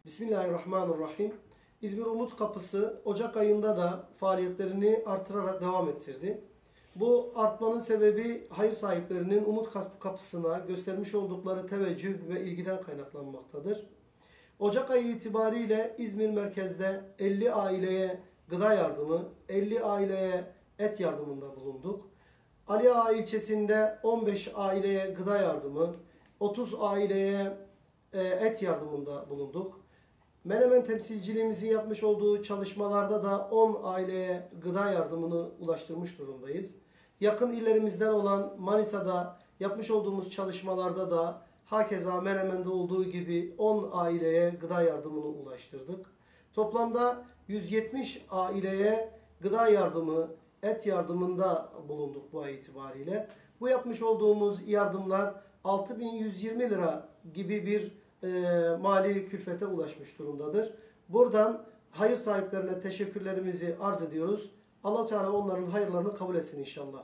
Bismillahirrahmanirrahim. İzmir Umut Kapısı Ocak ayında da faaliyetlerini artırarak devam ettirdi. Bu artmanın sebebi hayır sahiplerinin Umut Kapısı'na göstermiş oldukları teveccüh ve ilgiden kaynaklanmaktadır. Ocak ayı itibariyle İzmir merkezde 50 aileye gıda yardımı, 50 aileye et yardımında bulunduk. Ali Ağa ilçesinde 15 aileye gıda yardımı, 30 aileye et yardımında bulunduk. Menemen temsilciliğimizin yapmış olduğu çalışmalarda da 10 aileye gıda yardımını ulaştırmış durumdayız. Yakın illerimizden olan Manisa'da yapmış olduğumuz çalışmalarda da hakeza Menemen'de olduğu gibi 10 aileye gıda yardımını ulaştırdık. Toplamda 170 aileye gıda yardımı, et yardımında bulunduk bu ay itibariyle. Bu yapmış olduğumuz yardımlar 6.120 lira gibi bir mali külfete ulaşmış durumdadır. Buradan hayır sahiplerine teşekkürlerimizi arz ediyoruz. Allah-u Teala onların hayırlarını kabul etsin inşallah.